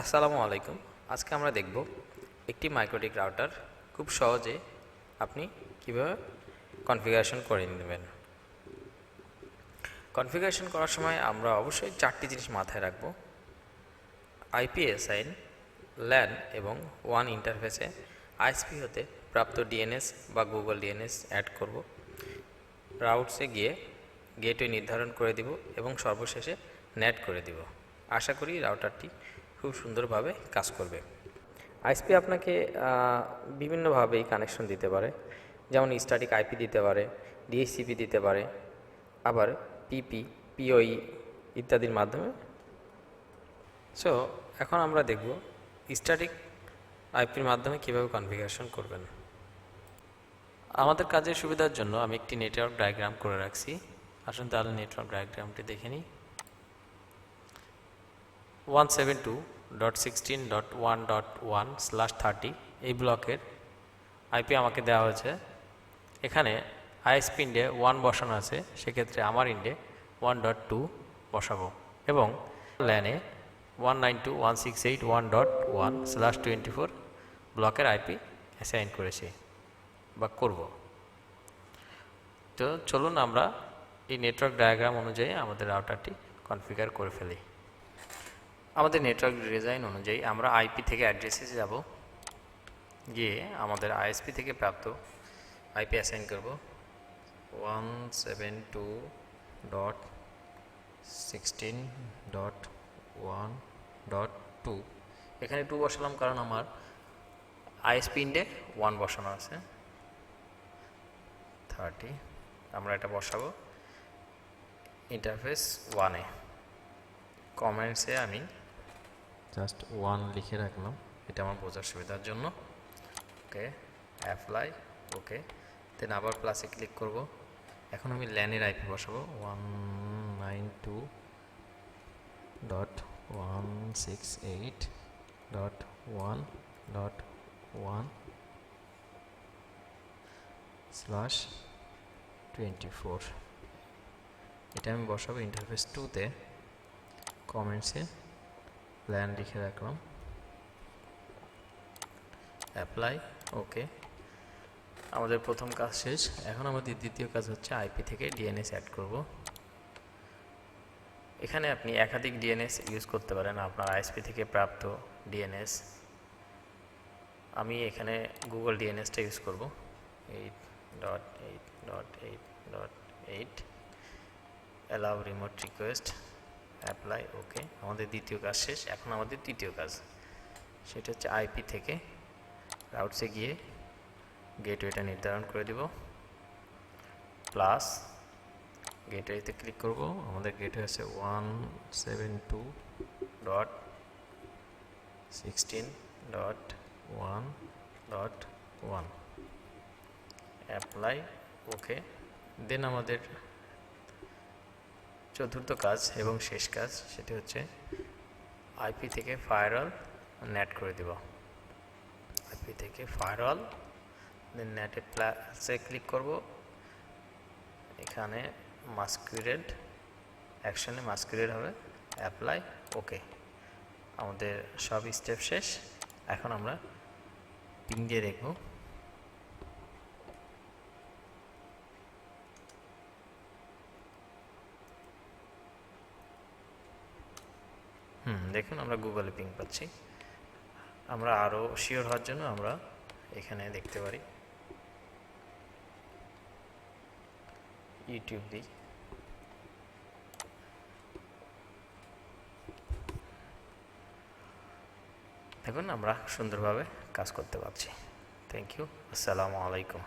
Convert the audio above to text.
আসসালামু আলাইকুম। আজকে আমরা দেখব একটি মাইক্রোটিক রাউটার খুব সহজে আপনি কিভাবে কনফিগারেশন করে নেবেন। কনফিগারেশন করার সময় আমরা অবশ্যই চারটি জিনিস মাথায় রাখব: আইপি অ্যাসাইন, ল্যান এবং ওয়ান ইন্টারফেসে আইএসপি হতে প্রাপ্ত ডিএনএস বা গুগল ডিএনএস অ্যাড করব, রাউটসে গিয়ে গেটওয়ে নির্ধারণ করে দিব এবং সর্বশেষে নেট করে দিব। আশা করি রাউটারটি খুব সুন্দরভাবে কাজ করবে। আইএসপি আপনাকে বিভিন্নভাবেই কানেকশন দিতে পারে, যেমন স্ট্যাটিক আইপি দিতে পারে, ডিএইচসিপি দিতে পারে, আবার পিপি, পিওই ইত্যাদির মাধ্যমে। সো এখন আমরা দেখব স্ট্যাটিক আইপির মাধ্যমে কীভাবে কনফিগারেশন করবেন। আমাদের কাজের সুবিধার জন্য আমি একটি নেটওয়ার্ক ডায়াগ্রাম করে রাখছি। আসুন তাহলে নেটওয়ার্ক ডায়াগ্রামটি দেখে নিই। 172.16.1.1/30 এই ব্লকের আইপি আমাকে দেওয়া হয়েছে। এখানে আইএসপি ইন্ডে 1 বসানো আছে, সেক্ষেত্রে আমার ইন্ডে 1.2 বসাবো এবং ল্যানে 192.168.1.1/24 ব্লকের আইপি অ্যাসাইন করেছি বা করব। তো চলুন আমরা এই নেটওয়ার্ক ডায়াগ্রাম অনুযায়ী আমাদের রাউটারটি কনফিগার করে ফেলি। আমাদের নেটওয়ার্ক ডিজাইন অনুযায়ী আমরা আইপি থেকে অ্যাড্রেসে যাব, গিয়ে আমাদের আইএসপি থেকে প্রাপ্ত আইপি অ্যাসাইন করব 172.16.1.2। এখানে 2 বসালাম কারণ আমার আইএসপি ইন্ডে 1 বসানো আছে। 30 আমরা এটা বসাবো ইন্টারফেস 1-এ। কমেন্টসে আমি জাস্ট 1 লিখে রাখলাম, এটা আমার বোঝার সুবিধার জন্য। ওকে, অ্যাপ্লাই, ওকে, দেন আবার প্লাসে ক্লিক করব। এখন আমি ল্যানের আইপি বসাবো 192.168.1/24। এটা আমি বসাবো ইন্টারফেস 2-তে। কমেন্টসে ল্যান লিখে রাখলাম, অ্যাপ্লাই, ওকে। আমাদের প্রথম কাজ শেষ। এখন আমাদের দ্বিতীয় কাজ হচ্ছে আইপি থেকে ডিএনএস অ্যাড করব। এখানে আপনি একাধিক ডিএনএস ইউজ করতে পারেন, আপনার আইএসপি থেকে প্রাপ্ত ডিএনএস। আমি এখানে গুগল ডিএনএসটা ইউজ করব 8.8.8.8। অ্যালাউ রিমোট রিকোয়েস্ট, অ্যাপ্লাই, ওকে। আমাদের দ্বিতীয় কাজ শেষ। এখন আমাদের তৃতীয় কাজ, সেটা হচ্ছে আইপি থেকে রাউটসে গিয়ে গেটওয়েটা নির্ধারণ করে দিব, প্লাস গেটওয়েতে ক্লিক করব। আমাদের গেটওয়ে আছে 172.16.1.1। অ্যাপ্লাই, ওকে। দেন আমাদের চতুর্থ কাজ এবং শেষ কাজ, সেটি হচ্ছে আইপি থেকে ফায়ারওয়াল নেট করে দেব। আইপি থেকে ফায়ারওয়াল, দেন নেটে প্লাসে ক্লিক করব। এখানে মাস্কুরেড, অ্যাকশনে মাস্কুরেড হবে, অ্যাপ্লাই, ওকে। আমাদের সব স্টেপ শেষ। এখন আমরা পিং দিয়ে দেখব। দেখুন আমরা গুগলে পিং পাচ্ছি। আমরা আরও শিওর হওয়ার জন্য আমরা এখানে দেখতে পারি, ইউটিউব দিই। দেখুন আমরা সুন্দরভাবে কাজ করতে পারছি। থ্যাংক ইউ, আসসালামু আলাইকুম।